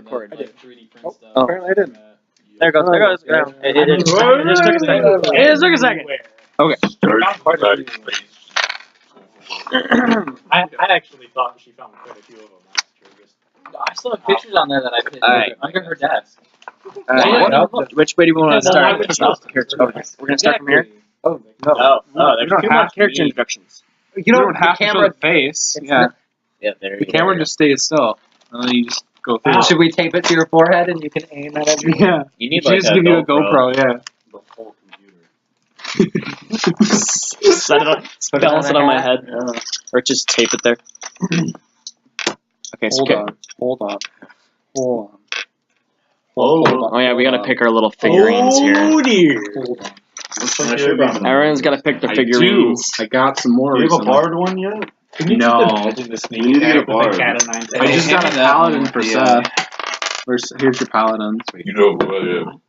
record. Like 3D print stuff. Oh. Apparently I didn't. There it goes. There it goes. It just took a second. It just took a second. Okay. I actually thought she found quite a few of them last year. I still have pictures on there that I put Alright. under her desk. Which way do we want to start? We're gonna start from here. Oh, no. There's don't too have much character introductions. You don't have to show the face. Yeah. Yeah, there The camera just stays still. And then you just go through. Ow. Should we tape it to your forehead and you can aim at everything? Yeah. You need She like just a give you a GoPro. GoPro, yeah. The whole computer. Set it on, balance it on my head, or just tape it there. Okay, so Hold on. oh yeah, we gotta pick our little figurines here. Oh dear. Everyone's gotta pick their figurines. I got some more. Do you have a recently. bard one yet? Can you No. just imagine the sneak You need attack a with bard. the cat of nine I tails? just got a paladin for Seth. Here's your paladin. You know who I am.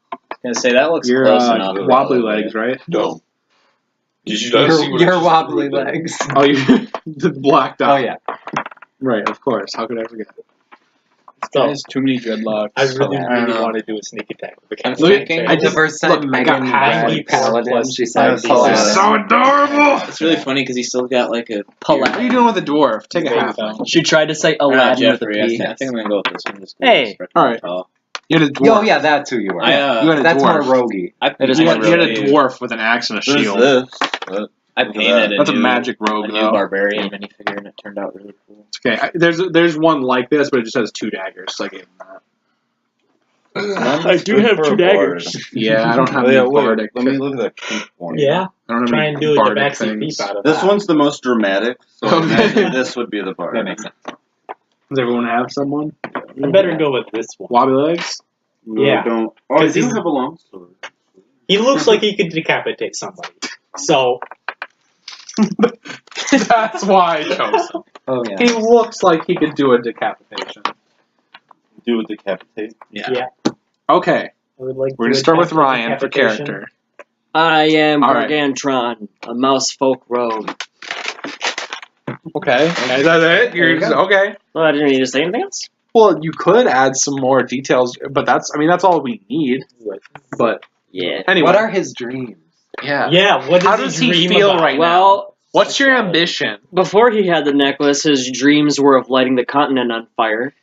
Gonna say that looks Your close enough. wobbly legs, right? No. Did you not see what I Your just wobbly drew? legs. Oh, you the black dot. Oh yeah. Right, of course. How could I forget? So, There's too many dreadlocks. I really, I don't really know. want to do a sneak attack with the cat. Look, of nine I tails. The first look, time I got Megan Heidi read Paladin, plus she said Heidi. Paladin. So adorable! It's really funny because he's still got like a What are you doing with the dwarf? Take a half. She tried to say Aladdin with a Jeffrey, P. I think I'm gonna go with this one. Just Hey, alright. You had a dwarf. Oh yeah, that's who you are. I You had a That's more dwarf. roguey. I It is You one had a really- dwarf with an axe and a What is shield. this? I painted That's a new, magic rogue, a new though. barbarian minifigure, and it turned out really cool. Okay, there's one like this, but it just has 2 daggers. So I gave him that. I do have 2 daggers. Yeah, I don't have Yeah, the wait, bardic. let me look at that pink one. Yeah. I don't have Try any and do a bardic backseat things. thief out of This that. one's the most dramatic, so Okay. imagine this would be the bard. That makes sense. Does everyone have someone? I better go with this one. Wobbly legs? No, Yeah. don't. Oh, I 'Cause do he's- have a long sword. He looks like he could decapitate somebody. So, That's why I chose him. Oh yeah. He looks like he could do a decapitation. Do a decapitate. yeah. Okay, I would like we're to gonna start with attempt a Ryan for decapitation. character. I am All right. Gargantron, a mouse folk rogue. Okay, is that it? There you go. Okay. Well, I didn't need to say anything else. Well, you could add some more details, but that's all we need. But Yeah. anyway, What are his dreams? yeah. Yeah, what How does does he he dream feel about? right now? Well, What's your ambition? before he had the necklace, his dreams were of lighting the continent on fire.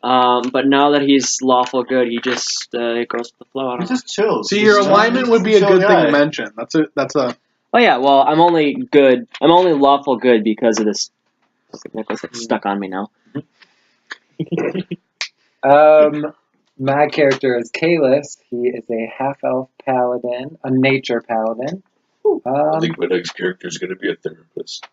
But now that he's lawful good, he just goes with the flow. I He don't know. just chills. See, your alignment would be a good thing to mention. That's a. Oh yeah, well, I'm only good. I'm only lawful good because of this necklace that's stuck on me now. My character is Kalis. He is a half-elf paladin, a nature paladin. I think my next character is going to be a therapist.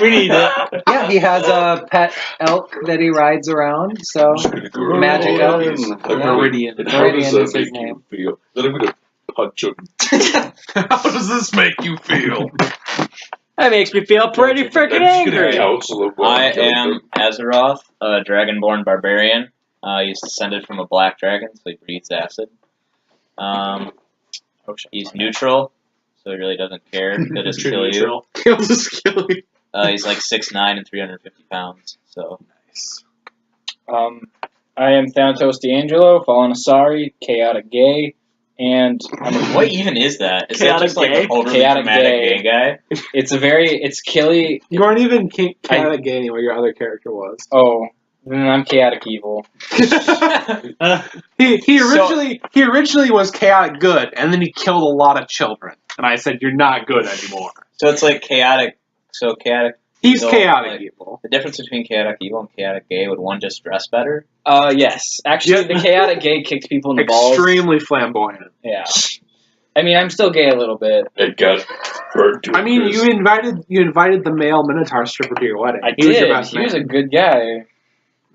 We need it. Yeah, he has a pet elk that he rides around. So I'm just going to go around Magic all elf. these. Meridian. And how Meridian does that is his make you name. feel? Then I'm going to punch him. How does this make you feel? That makes me feel pretty freaking I'm just going to angry. counsel him while I I'm killing am him. Azeroth, a dragonborn barbarian. He's descended from a black dragon, so he breathes acid. He's neutral, so he really doesn't care to just kill you. He'll just kill you. He's like 6'9" and 350 pounds, so... I am Thanatos D'Angelo, Fallen Asari, Chaotic Gay, and What even is that? Is that Chaotic just like gay? an overly Chaotic dramatic gay guy? it's Killy. You aren't even chaotic gay anymore. Your other character was. Oh, then I'm Chaotic Evil. He originally was chaotic good, and then he killed a lot of children. And I said, "You're not good anymore." So it's like chaotic. So chaotic. He's So, chaotic like, evil. The difference between chaotic evil and chaotic gay, would one just dress better? Yes. Actually, Yeah. the Chaotic Gay kicked people in the balls. Extremely flamboyant. Yeah. I mean, I'm still gay a little bit. It got burnt to I mean, crisp. you invited the male Minotaur stripper to your wedding. I He was your did. best He man. was a good guy.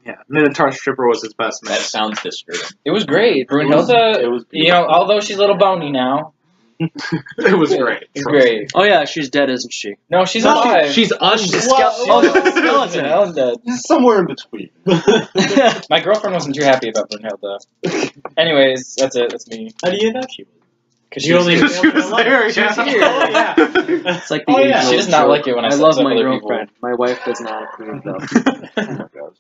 Yeah, Minotaur stripper was his best man. That sounds disturbing. It was great. It was Brunhilde, beautiful. although she's a little bony now, It was great. it's great. Oh yeah, she's dead, isn't she? No, she's No, alive. she's Oh, no, skeleton. Ellen's dead. It's somewhere in between. My girlfriend wasn't too happy about Brunhilde. Anyways, that's it. That's me. How do you know she was? Because You only She was there. She was Yeah. here. Oh, yeah. It's like the Oh, yeah. age-old She does not trope. like it when I I set love up my other girlfriend. My wife does not approve though. Oh my God.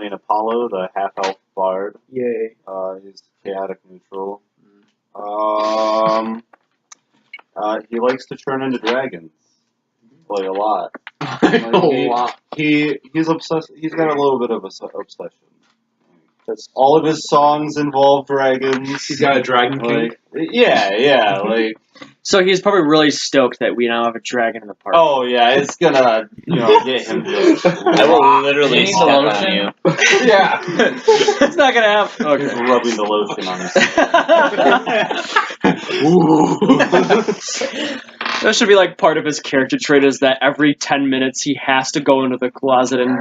playing Apollo, the half-elf bard. Yay. He's chaotic neutral. He likes to turn into dragons. Like a lot. He's obsessed. He's got a little bit of obsession. All of his songs involve dragons. He's got a dragon king. Yeah, like. So he's probably really stoked that we now have a dragon in the park. Oh yeah, it's gonna get him. I will literally step on you. Yeah, It's not gonna happen. he's Okay. rubbing the lotion on his. That should be like part of his character trait is that every 10 minutes he has to go into the closet and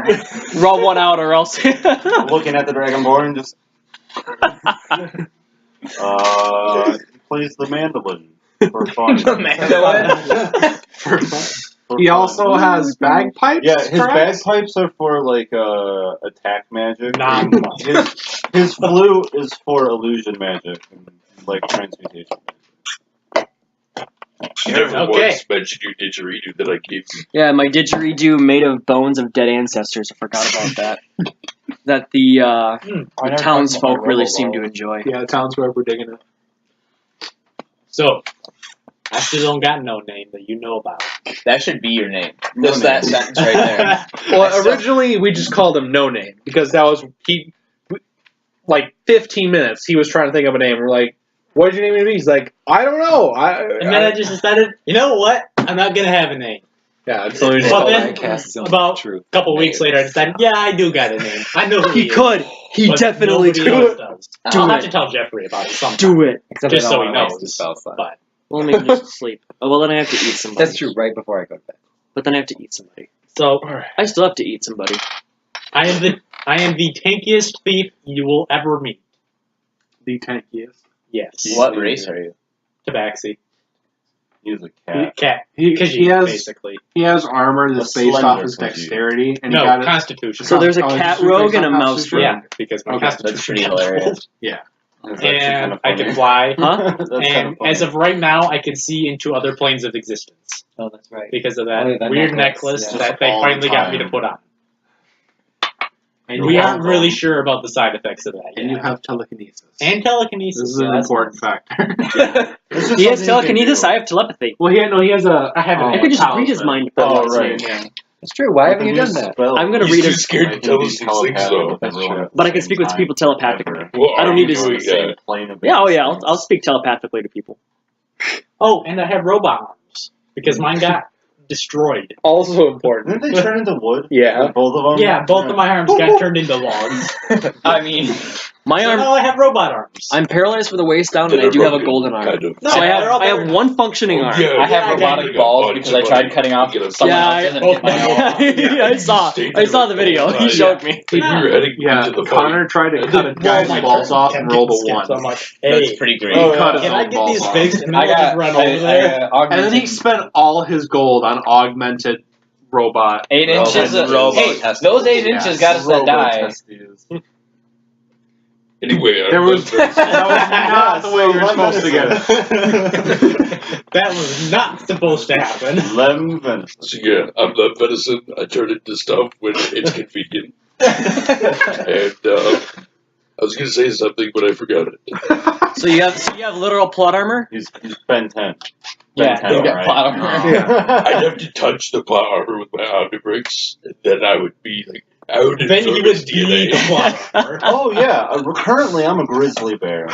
rub one out or else. Looking at the Dragonborn, just. He plays the mandolin for fun. The mandolin? He also has bagpipes. Yeah, his perhaps? bagpipes are for like attack magic. Nah. His flute is for illusion magic and like transmutation. You never Okay. once mentioned your didgeridoo that I gave you. Yeah, my didgeridoo made of bones of dead ancestors. I forgot about that. That the townsfolk really seem to enjoy. Yeah, townsfolk were digging it. So, I still don't got no name that you know about. That should be your name. Just that sentence right there. Well, originally we just called him No Name because that was like 15 minutes. He was trying to think of a name. We're like, "What's your name gonna be?" He's like, "I don't know." And then I just decided, you know what? I'm not gonna have a name. Yeah, so we just But called then, him. about a couple weeks later, I decided, yeah, I do got a name. I know who He is, could. He but definitely nobody could. else does. Do I'll have it. to tell Jeffrey about it sometime. Do it. Except Just I so don't he wanna knows. waste the spell slot. But Well, maybe just sleep. Oh, well, then I have to eat somebody. That's true, right before I go to bed. But then I have to eat somebody. so I still have to eat somebody. I am the tankiest thief you will ever meet. The tankiest. Yes. What race are you? Tabaxi. He's a cat. Cat. He has basically. he has armor that's A based off slender his Khajiit. dexterity, and No, he got it. Constitution. So there's a Oh, it's cat just rogue based and a on mouse Constitution? rogue. Yeah, because my Okay, That's Constitution pretty got hilarious. rolled. That's actually And kind of I funny. can fly. Huh? That's And kind of funny. as of right now, I can see into other planes of existence Oh, that's right. because of that Oh, yeah, that weird necklace, necklace yeah. that they All the finally got me to time. put on. And You're we aren't welcome. really sure about the side effects of that And you yet. have telekinesis. And telekinesis. This is yeah, an that's important factor. It's just He has something you can telekinesis. do. I have telepathy. Well, he has a. I have I an could just talisman. read his mind. Oh, right. That's true. Why haven't you done that? I'm gonna He's read too his. scared to tell us these things, though. But I can speak with people telepathically. Well, I don't are need you to doing that? Yeah, oh yeah, I'll speak telepathically to people. Oh, and I have robot arms because mine got destroyed. Also important. Didn't they turn into wood? Yeah. Like, both of them? Yeah, both of my arms got turned into logs. I mean, My So arm. now I have robot arms. I'm paralyzed from the waist down, and I do have a golden arm. Kind of. No, So I they're all have better. one functioning Oh, arm. yeah, I have Yeah, robotic I got balls bunch because of I tried money. cutting off Get a someone Yeah, else's and both hit my my own. I saw the video. He showed me. If you're heading Yeah, to the Connor tried to cut a guy's my balls turn off kept and rolled a getting skipped 1. So much. That's Hey, pretty great. He cut his can I own get balls these off. fixed and then I I'll got just run over there? And then he spent all his gold on augmented robot. 8 inches of Robo hey, testicles. those 8 inches got us that die. Anyway, There was that that was not the way you were supposed to get it. That was not supposed to happen. Lemon venison. So yeah, I'm the venison. I turn into stuff when it's convenient. And I was gonna say something, but I forgot it. So you have literal plot armor. He's Ben 10. Yeah, Ben 10, he's got right? plot armor. I'd have to touch the plot armor with my omnibricks, and then I would be like, I would Then he absorb would his be DNA. the plot armor. Oh yeah, currently I'm a grizzly bear.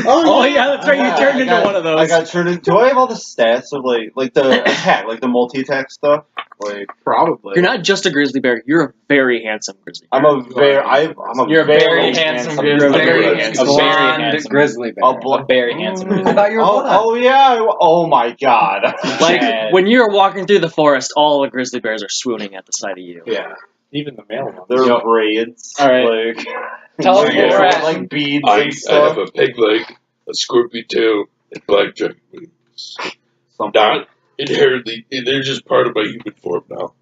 Oh yeah, that's right. You Yeah, turned I into got- one of those. I got turned into. Do I have all the stats of like the attack, like the multi-attack stuff? Like Probably. You're not just a grizzly bear. You're a very handsome grizzly bear. I'm a very, I'm a You're a very very handsome I grizzly know bear. what I A was very Blonde handsome grizzly bear. A very handsome grizzly I thought you were blonde. Oh yeah. Oh my god. Like Chad. when you're walking through the forest, all the grizzly bears are swooning at the sight of you. Yeah. Even the male ones. They're braids. All right. Like, Tell us where like, we're at. like beads I and stuff. have a peg leg, a scorpion tail, and black dragon wings. Something. Not inherently, they're just part of my human form now.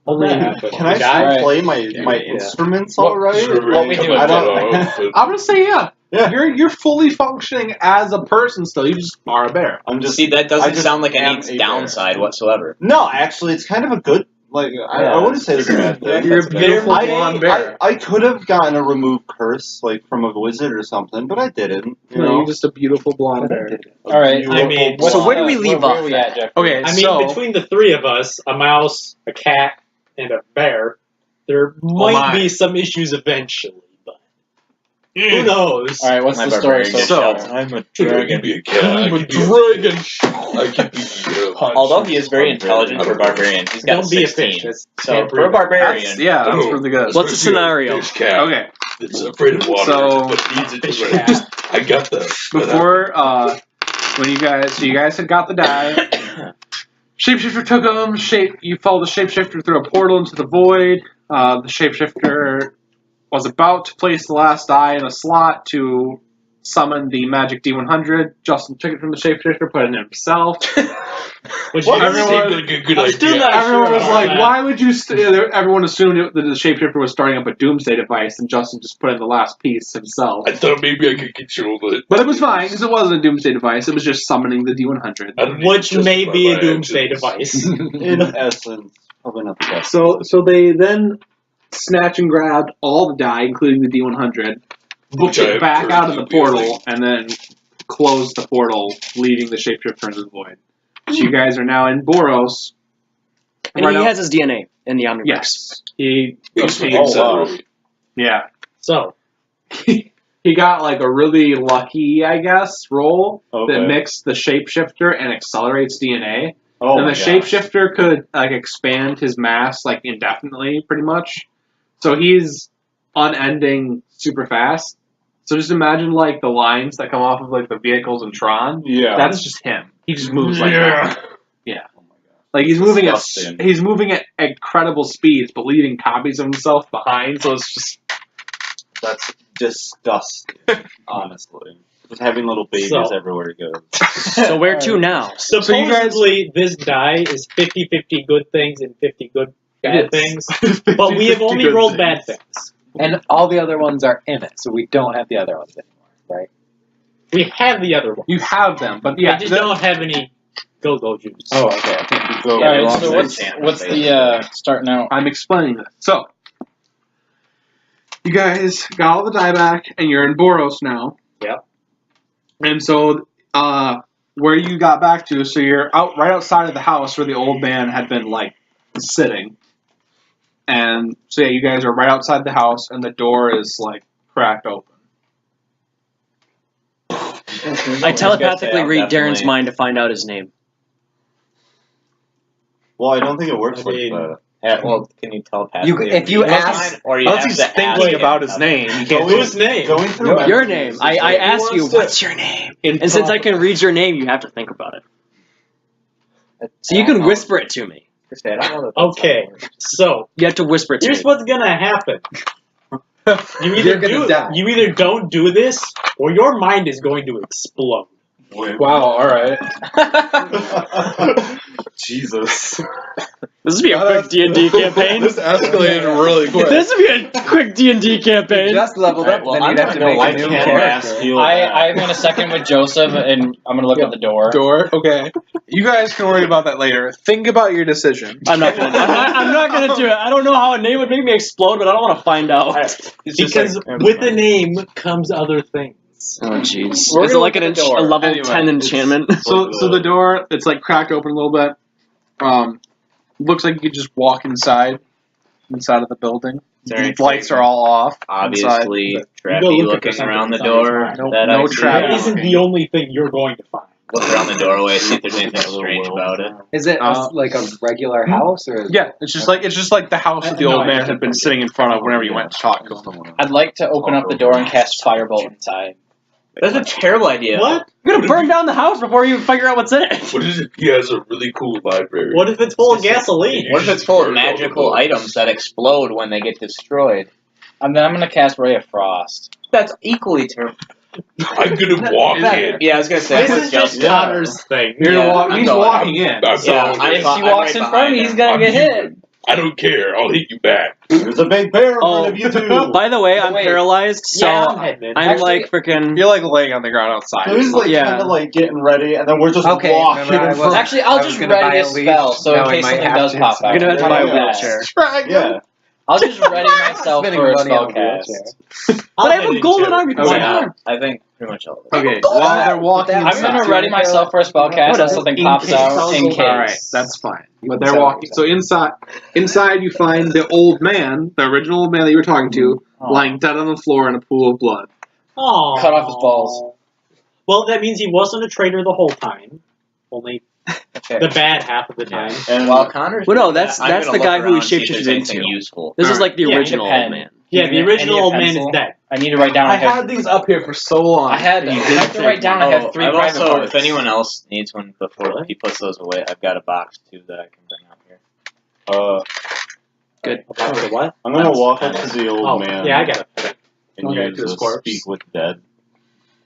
Only Can I guy? still play my Yeah. instruments all right? Sure, what we do I is don't. I'm gonna say yeah. Yeah. You're fully functioning as a person still. You just are a bear. I'm just. See, that I doesn't just sound like am any a downside whatsoever. No, actually, it's kind of a good like I wouldn't say it's a bad thing. You're a beautiful I- blonde bear. I could have gotten a remove curse like from a wizard or something, but I didn't. You No, know, you're just a beautiful blonde bear. All right. I mean, So where do we leave where off are we at? at, Jeff? Okay, I mean, so between the three of us, a mouse, a cat, and a bear, there might my. be some issues eventually, but who knows? All right. What's My the story? barbarian So- shouts, I'm a I can dragon. be a cat. I can be dragon. I can be. Although he is very intelligent for a barbarian, he's got Don't be a 16. fish. That's So can't for a breathe. barbarian, Yeah, that's Oh. really good. What's the scenario? Fish cat. Okay, It's afraid of water, So- but needs it to Fish rest. cat. I got the. before when you guys had got the die, shapeshifter took him. You followed the shapeshifter through a portal into the void. The shapeshifter was about to place the last die in a slot to summon the magic D100. Justin took it from the shapeshifter, put it in himself. Which What? everyone- Seemed like a good I'm still idea. not Everyone sure was about like, that. "Why would you?" Everyone assumed that the shapeshifter was starting up a doomsday device, and Justin just put in the last piece himself. I thought maybe I could control it. But it was fine because it wasn't a doomsday device. It was just summoning the D100. I don't need Which to may justify be a my doomsday actions. device. in essence, probably not the best. So they then snatch and grabbed all the die, including the D100, booked Which I it have back out of the currently portal, and then closed the portal, leaving the shapeshifter into the void. So you guys are now in Boros. And Right he out- has his DNA in the Omniverse. Yes, he Basically, obtained. accelerate. Yeah, So, he got like a really lucky, I guess, roll Okay. that mixed the shapeshifter and accelerates DNA. Oh and my the gosh. shapeshifter could like expand his mass like indefinitely, pretty much. So he's unending super fast. So just imagine like the lines that come off of like the vehicles in Tron. Yeah. That's just him. He just moves like that. Yeah. Oh my god. Like he's Disgusting. moving at incredible speeds, but leaving copies of himself behind. So it's just That's disgusting. Honestly, just having little babies So- everywhere he goes. So where to now? supposedly, this die is 50-50 good things and 50 good bad It is. things, but we have only Good rolled things. bad things. And all the other ones are in it, so we don't have the other ones anymore, right? We have the other one. You have them, but We yeah, just don't have any go-go juice. Oh, okay. I think we Go All right. along So with what's the starting out? I'm explaining this. So, you guys got all the die back, and you're in Boros now. Yep. And so, where you got back to, so you're out right outside of the house where the old man had been like sitting. And so yeah, you guys are right outside the house, and the door is like cracked open. I telepathically read Darren's mind to find out his name. Well, I don't think it works I like mean- that. Well, can you telepathically if you read his ask- mind, or you Unless have he's to ask thinking him about his how- name, you can't. Whose name? Going through Your memories name. is I like- asked you, what's your name? And since I can read your name, you have to think about it. So you can whisper it to me. I don't know that that's Okay, how it works. so You have to whisper it to here's me. what's gonna happen. You either You're gonna die. You either don't do this, or your mind is going to explode. Wow, alright. Jesus. This would be a quick D&D campaign. This escalated really quick. This would be a quick D&D campaign. Just leveled up, Well, then I'm you'd have to gonna make like a new Cat character. Ass. I'm in a second with Joseph, and I'm gonna look at the door. Door? Okay. You guys can worry about that later. Think about your decision. I'm not gonna do it. I don't know how a name would make me explode, but I don't want to find out. It's just Because like- with the name comes other things. Oh jeez. We're Is it gonna like look an at the door. a level Anyway, 10 enchantment? So the door, it's like cracked open a little bit. Looks like you could just walk inside of the building. Is there The lights are all off. Obviously, You go trappy look at looking something around the inside door. his mind. that No I see. trap. That isn't the only thing you're going to find. Look around the doorway, see if there's anything strange about it. Is it like a regular house, or is Yeah, it's just like the house that the old man had been sitting in front of whenever you went to talk to him. I'd like to open up the door and cast Firebolt inside. That's a terrible idea. What? You're gonna burn down the house before you figure out what's in it. What is it? He has a really cool library. What if it's full of gasoline? What if it's full of magical items that explode when they get destroyed? And then I'm gonna cast Ray of Frost. That's equally terrible. I'm gonna walk in. Yeah, I was gonna say. This is just Connor's thing. You're Yeah, gonna walk. I'm He's going. walking in. I'm Yeah, going I'm in. If he walks in front of me, he's gonna I'm get here. hit. I don't care. I'll hit you back. There's a big bear in front of you two. By the way, I'm Wait. paralyzed, so Yeah, I'm Actually, like freaking. You're like laying on the ground outside. So he's like Yeah. kind of like getting ready, and then we're just Okay, walking remember I in front. was- Actually, I I'll was just gonna buy ready a a leash, spell, so now in I case might something have does to pop inside. out. You're gonna have to How buy a about that? wheelchair. Yeah. I'll just ready myself Spending for a money on spell a cast. wheelchair. But I have a golden army. Okay. Yeah, I think pretty much all of it. Okay, while they're walking I'm I'm inside. gonna ready myself for a spell cast What if a- something in pops case out in sounds- case. Alright, that's fine. But they're Sorry, walking. So inside you find the old man, the original old man that you were talking to, Oh. lying dead on the floor in a pool of blood. Oh. Cut off his balls. Well, that means he wasn't a traitor the whole time. Only Okay. the bad half of the time. And While Connor's Well, no, doing that's that, I'm that's gonna the guy look who he around, see if there's shapeshifted anything into. useful. This is like the Yeah, original pen. old man. Yeah, I the need a original old man pencil? is dead. I need to write down. I had these up here for so long. I had to write down. I have 3 I've private also, parts. if anyone else needs one before he puts those away, I've got a box too that I can bring out here. Good. Okay, what? I'm gonna walk up to the old Oh, man yeah, I got it. and Okay, use to his a corpse. speak with dead.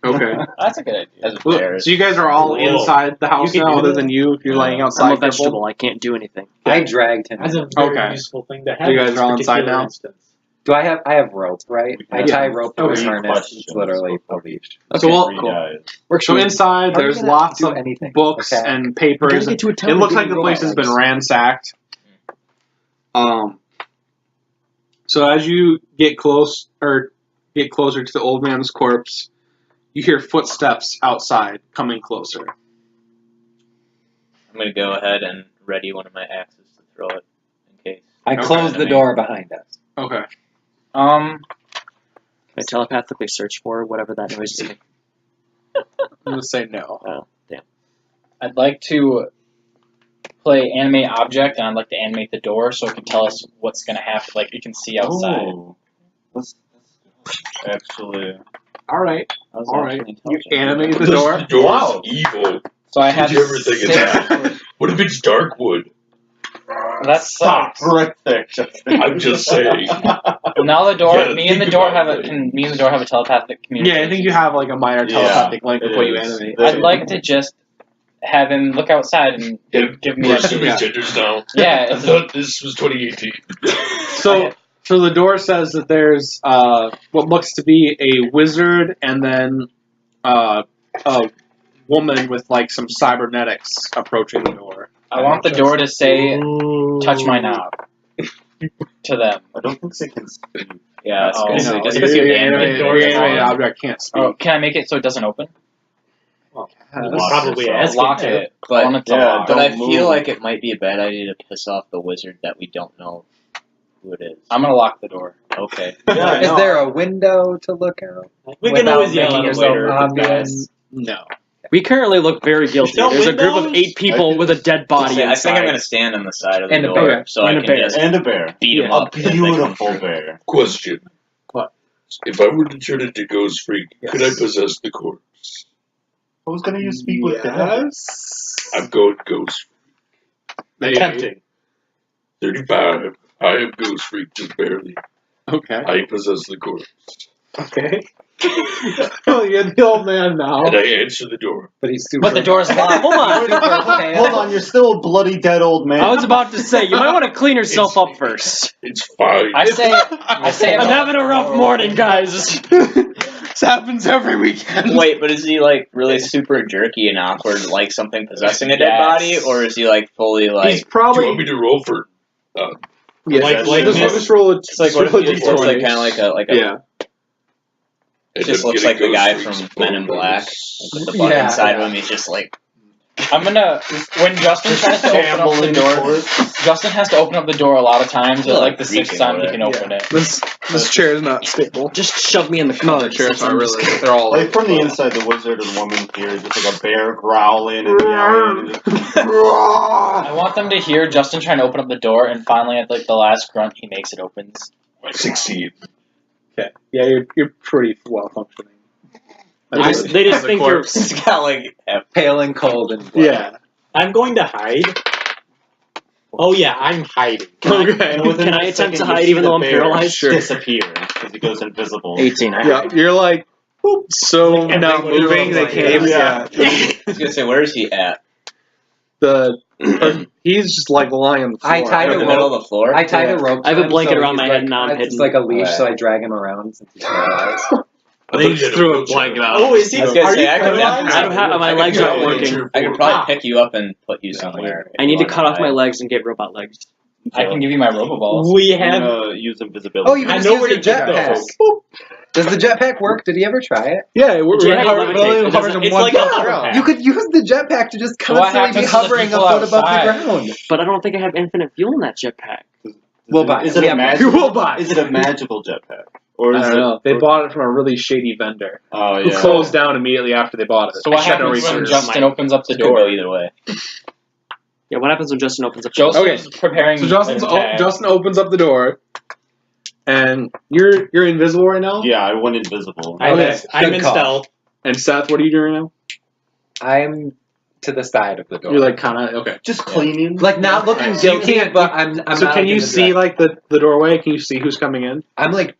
Okay. That's a good idea. As a Well, bear. so you guys are all Whoa. inside the house You can now, do other that? than you, if you're laying I'm outside. a vegetable. I can't do anything. I dragged him. That's a in. very Okay. useful thing to have. You guys in this are all inside particular now? instance. Do I have rope, right? I Yeah. tie rope to his Okay. harness. Questions It's literally before a leash. So we'll- Three cool. guys. So inside, How are you there's gonna lots do of anything? books Okay. and We gotta papers. get to a town It with looks big like the robot place has been legs. ransacked. So as you get closer to the old man's corpse, you hear footsteps outside coming closer. I'm gonna go ahead and ready one of my axes to throw it in case. I Okay. close the door behind us. Okay. Can I telepathically search for whatever that noise is? I'm gonna say no. Oh, damn. I'd like to play animate object, and I'd like to animate the door so it can tell us what's gonna happen. Like you can see outside. Oh. Let's actually. All right. I was All right. actually You intelligent. animate the The door. door's Wow. evil. So I have Did you ever think of 6 that? What if it's dark wood? That sucks. Right there, Justin. I'm just saying. Now the door, Yeah, me and the think door about have it. can me and the door have a telepathic communication. Yeah, I think you have like a minor Yeah, telepathic link it before you is. animate. I'd like to just have him look outside and give me We're a assuming Yeah. genders now. yeah. I It's thought this was 2018. So the door says that there's what looks to be a wizard and then a woman with like some cybernetics approaching the door. I want the door to say "touch my knob" to them. I don't think they can speak. Yeah, it's Oh, gonna You say know, just your because you your animate animated, the your door. animated object can't speak. Oh, can I make it so it doesn't open? Well, Lock probably yourself. asking Lock to. it. I But want it to yeah, lock. But I Don't feel move. like it might be a bad idea to piss off the wizard that we don't know who it is. I'm gonna lock the door. Okay. Yeah, Is no. there a window to look out? We can Without always yell making at him yourself later. obvious? No. We currently look very guilty. Still There's a group of windows? 8 people with a dead body I think I'm inside. gonna stand on the side of the And a door bear. so And I a can bear. just And a bear. beat him A up. as they come beautiful through. bear. Question. What? If I were to turn into Ghost Freak, could I possess the corpse? I was gonna use speak with dead. I'm going Ghost Maybe. Tempting. 35. I am Ghost Freak, just barely. Okay. I possess the corpse. Okay. Well, you're the old man now. And I answer the door. But he's super. But the door's locked. Hold on. super pale. Hold on, you're still a bloody dead old man. I was about to say, you might want to clean yourself up first. It's fine. I say I'm having a rough morning, guys. This happens every weekend. Wait, but is he like really super jerky and awkward, like something possessing a dead Yes. body, or is he like fully like? He's Do you probably. want me to roll for? Yeah, Like just roll a. It's like what if roll a he just looks like D20. kind of like a Yeah. It just looks like the guy from Men in Black with the bug Yeah. inside of him. He's just like I'm gonna when Justin tries to open up the door. Justin has to open up the door a lot of times. But like the 6th time he can open it. This chair is not stable. Just shove me in the No, corner. the chairs I'm are just really. They're all. Like from the inside, the wizard and woman here, just like a bear growling and yelling. And just, I want them to hear Justin trying to open up the door, and finally at like the last grunt, he makes it opens. I succeed. Okay. Yeah, you're pretty well functioning. They just think you're. he's got like pale and cold and bloody. Yeah. I'm going to hide. Oh yeah, I'm hiding. Okay. and within Can a I attempt second, to you hide see even the though I'm bear paralyzed? Sure. disappear because he goes invisible. 18. Yeah, you're like so Like not everybody moving. They else, can't even. yeah. Yeah. I was gonna say, where is he at? The He's just like lying on the floor. I tied In a the middle rope. of the floor. I tied a rope. I have to a him, blanket so around he's my like, head and now I'm it's hidden. like a leash, Okay. so I drag him around since he's paralyzed. Then you just threw a blanket out. Oh, is he? I was gonna Are say, you I could paralyzed? I don't have my legs aren't working. I could probably pick you up and put you somewhere. if I you need to wanted cut off my hide. legs and get robot legs. I can give you my roboballs. We I'm have. gonna use invisibility. Oh, you I can know use where the to get jetpack. those. Does the jetpack work? Did he ever try it? Yeah, we're Yeah, hovering levitate. hovering in It's one like a spot. hover Yeah. pack. You could use the jetpack to just So what constantly be happens to the hovering a people foot above the outside? ground. But I don't think I have infinite fuel in that jetpack. We'll buy Is it. it We a have- magical? We'll buy it. Is it a magical jetpack? Or I is don't it? know. They bought it from a really shady vendor Oh who yeah. closed down immediately after they bought it. So what I should know happens when research. Justin opens up the It could go door? either way. Yeah, what happens when Justin opens up the door? Joseph's preparing. So an Justin opens up the door, and you're invisible right now. Yeah, I went invisible. I'm, Okay, I'm good in call. stealth. And Seth, what are you doing right now? I'm to the side of the door. You're like kind of okay. Just cleaning. Like not looking So you guilty, can't- but I'm So not can like you in the see direct- like the doorway? Can you see who's coming in? I'm like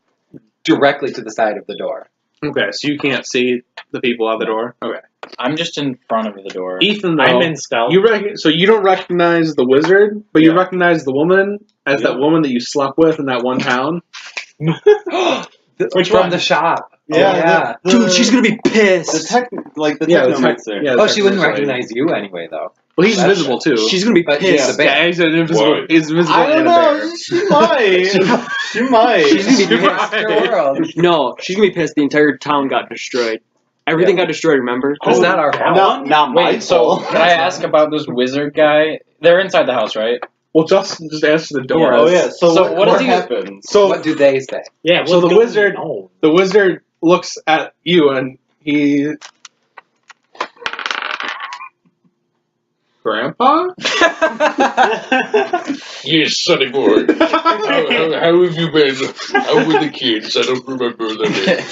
directly to the side of the door. Okay, so you can't see the people out the door. Okay, I'm just in front of the door. Ethan, though, I'm in stealth. so you don't recognize the wizard, but you Yeah. recognize the woman as Yeah. that woman that you slept with in that one town. Which From one? the shop. Yeah, yeah. Dude, she's gonna be The pissed. tech, like the Yeah, the technomancer. yeah, Oh, she wouldn't Technomancer. recognize you anyway, though. Well, he's That's invisible too. She's gonna be But pissed. he's the Yeah, he's an invisible. Why? He's invisible I don't and a know. bear. She might. She might. She's gonna be Right. pissed. The world. No, she's gonna be pissed. The entire town got destroyed. Everything got destroyed. Remember? It's not our fault. Not my Wait, so fault. can I ask about this wizard guy? They're inside the house, right? Well, Justin just answered the door. Oh yeah. So, So what does he- happens? So What do they say? Yeah. So what's the going wizard- on? the wizard looks at you and he. Grandpa? Yes, sonny boy. How have you been? How were the kids? I don't remember their names.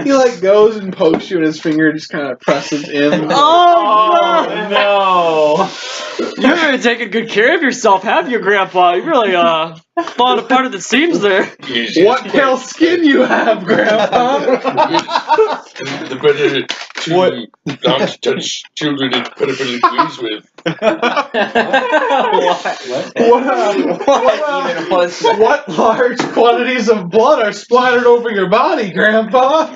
He like goes and pokes you and his finger just kind of presses in. Oh no! You haven't taken good care of yourself, have you, Grandpa? You really falling apart at the seams there. Yes, What pale skin you have, Grandpa? the better to not touch children in pedophilia ways with. What large quantities of blood are splattered over your body, Grandpa?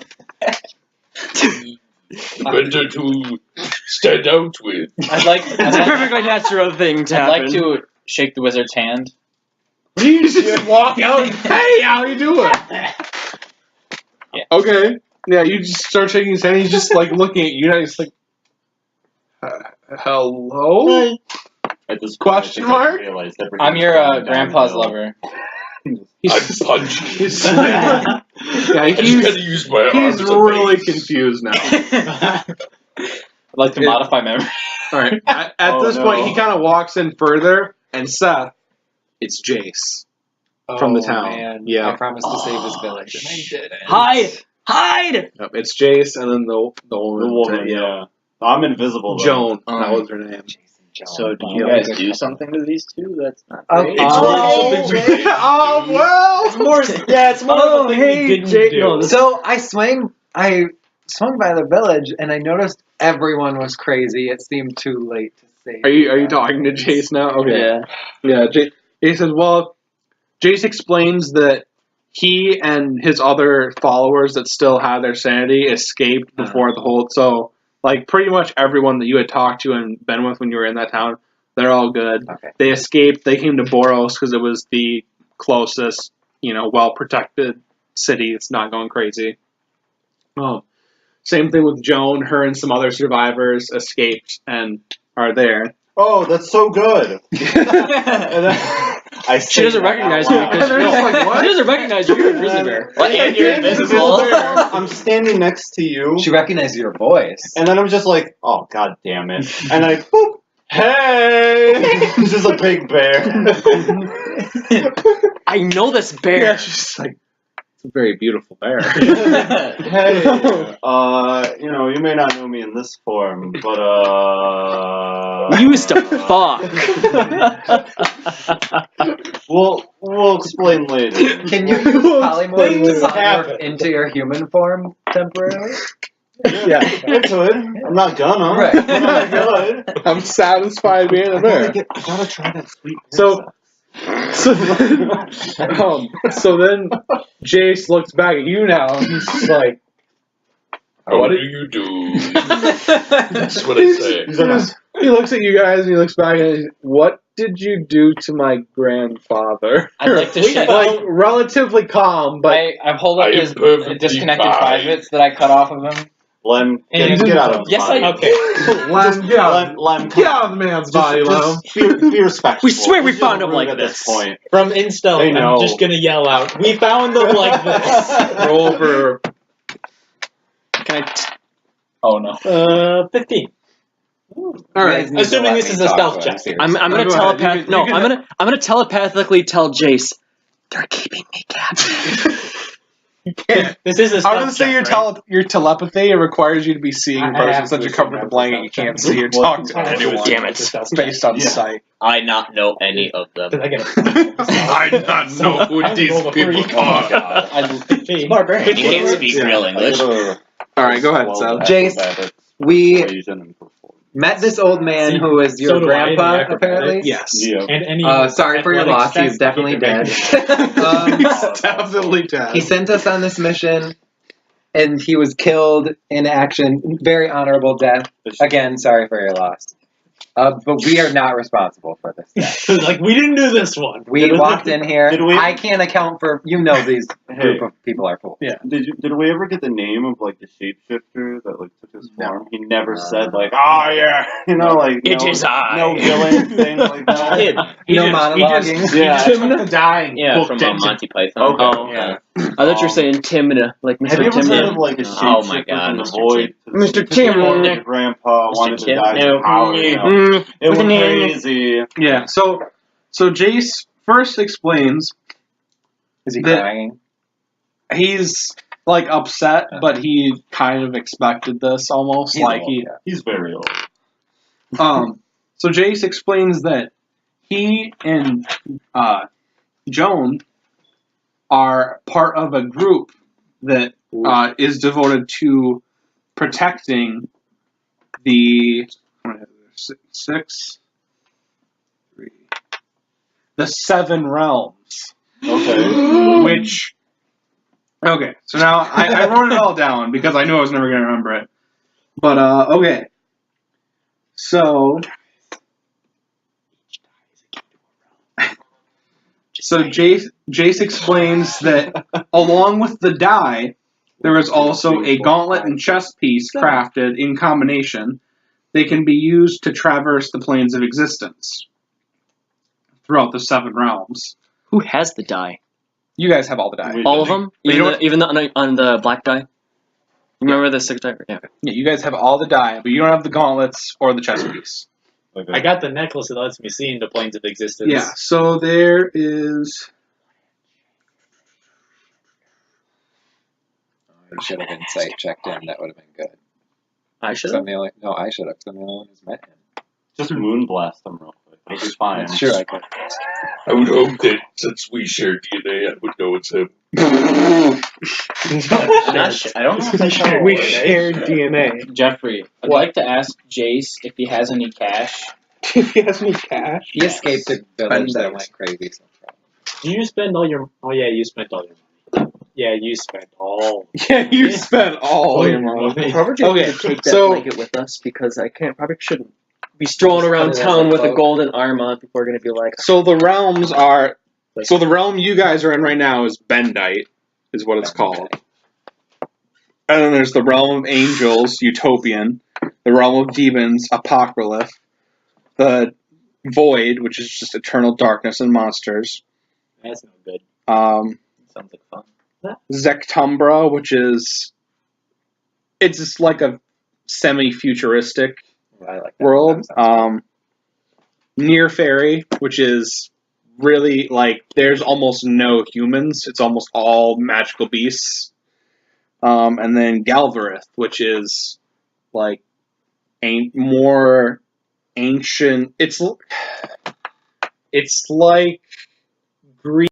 Better to stand out with. It's a perfectly natural thing to I'd happen. like to shake the wizard's hand. You just walk out and, hey, how you doing? Yeah. Okay. Yeah, you just start shaking his hand. He's just like looking at you, and he's like, hello? At this Question point, I mark? realized everything I'm was your going grandpa's downhill. lover. I punch. He's, yeah, I just he's, gotta use my he's arms. really confused now. I'd like to modify memory. All right. At Oh, this no. point, he kind of walks in further, and Seth, it's Jace from the town. Man. Yeah. I promised to save his village, and I didn't. Hide! Hide! Yep, it's Jace, and then the woman. The woman, yeah. I'm invisible. Though. Joan. That was her name. So do you you guys do something to these two? That's not Okay. great. Oh, well. It's more. Yeah, it's more Oh, of a thing hey, we didn't Jake, do. no, this- So I swung by the village, and I noticed everyone was crazy. It seemed too late to save. Are you talking to Jace now? Okay. Yeah. Yeah. Jace says, well, Jace explains that he and his other followers that still have their sanity escaped before the whole. So, like, pretty much everyone that you had talked to and been with when you were in that town, they're all good. Okay. They escaped. They came to Boros because it was the closest, well protected city. It's not going crazy. Same thing with Jone. Her and some other survivors escaped and are there. Oh, that's so good. And I She doesn't recognize you because she doesn't recognize you. You're a grizzly bear. What? And you're invisible. I'm standing next to you, She recognized your voice. and then I'm just like, oh god damn it, and I boop. Hey, this is a big bear. I know this bear. Yeah, she's just like, it's a very beautiful bear. Hey, you may not know me in this form, but We used to fuck. we'll explain later. Can you use polymorph Things to happen. morph into your human form temporarily? Yeah. I could. I'm not gonna. Right. But I could. I'm satisfied being a I bear. gotta try that sweet. So so then Jace looks back at you now and he's like, How What do did- you do? That's what I say. he looks at you guys and he looks back and he's, what did you do to my grandfather? I'd like to shake. Like relatively calm, but I hold up I am his perfectly disconnected fine. 5-bits that I cut off of him. Lem, And get out of his yes, body. okay. Lem, Lem, get out of the man's body, Lem. be respectful. We swear we He's just found him rude like at this. point. From Insta, They know. I'm just gonna yell out, "We found them like this." Roll for Can I? Oh no. 15. all right. Assuming this is a stealth check. I'm gonna go ahead. telepath. You can- No, you can- I'm gonna telepathically tell Jace. They're keeping me captive. This is a I stealth was gonna say check, your telepathy it requires you to be seeing in I person have since to you're covered with a assume blanket. You can't see or talk to anyone. Damn it. It's a stealth check. Based on Yeah. sight. I not know any of them. 'Cause I get a I not know who I these rolled a people three. are. I 15. Barbarian. You can't speak Yeah. real English. All right, go ahead, Sal. Jace, we met this old man See, who is your so do I in the grandpa, acrobatics. apparently. Yes. Yeah. And any Sorry for your athletic loss. He's stats, definitely I get dead. to make He's definitely dead. He sent us on this mission, and he was killed in action. Very honorable death. Again, sorry for your loss. But we are not responsible for this death. it. Like, we didn't do this one. We walked in here. Did we- I can't account for. You know, these group of people are fools. Did we ever get the name of like the shapeshifter that like took his form? He never said like, oh yeah, like It is I. no villain thing like that. Kid. No monologuing. Yeah. the dying. Yeah, from Monty Python. Okay. Oh, Yeah. I thought you were saying Timna, like Have you Mr. ever heard Timna. of like a Oh shapeshifter my God, from the Mr. void? Mr. Because your Timna. grandpa wanted to Tim? die No. to power. You know? Mm, It was with an N. crazy. Yeah. So Jace first explains Is he That- crying? he's like upset, but he kind of expected this almost. He's Like old, he yeah. He's very old. So Jace explains that he and Jone are part of a group that is devoted to protecting the the 7 realms. Okay. Which, okay, so now I wrote it all down because I knew I was never going to remember it. But, okay. So Jace explains that along with the die, there is also a gauntlet and chest piece crafted in combination. They can be used to traverse the planes of existence throughout the 7 realms. Who has the die? You guys have all the die. All of them? But you Even, know on the black die? Remember the 6 die? Yeah. Yeah, you guys have all the die, but you don't have the gauntlets or the chest piece. Okay. I got the necklace that lets me see into planes of existence. Yeah, so there is... I should have insight checked in. That would have been good. I should 'Cause have. I'm the only, no, I should have. 'Cause I'm the only one who's met him. Just moonblast them real quick. It'll be fine. Sure, I could. I would hope that since we share DNA, I would know it's him. I'm not sure. I don't know if I shall. We shared DNA. Jeffrey, I'd like to ask Jace if he has any cash. If he has any cash. He escaped the village that Bend went crazy. So Do you spend all your... Oh, yeah, you spent all your money. Yeah, you spent all... Yeah, you spent all your money. Probably just Okay, take that so- blanket with us because I probably shouldn't be strolling around put it as town a with a cloak. golden arm on. People are going to be like, So the realms are... So the realm you guys are in right now is Bendite, is what it's called. And then there's the realm of angels, Utopian. The realm of demons, Apocryph. The void, which is just eternal darkness and monsters. That's no good. Sounds like fun. Zectumbra, which is... It's just like a semi-futuristic I like that. world. That sounds Near Fairy, which is really like there's almost no humans. It's almost all magical beasts. And then Galvarith, which is like more ancient. It's like Greek.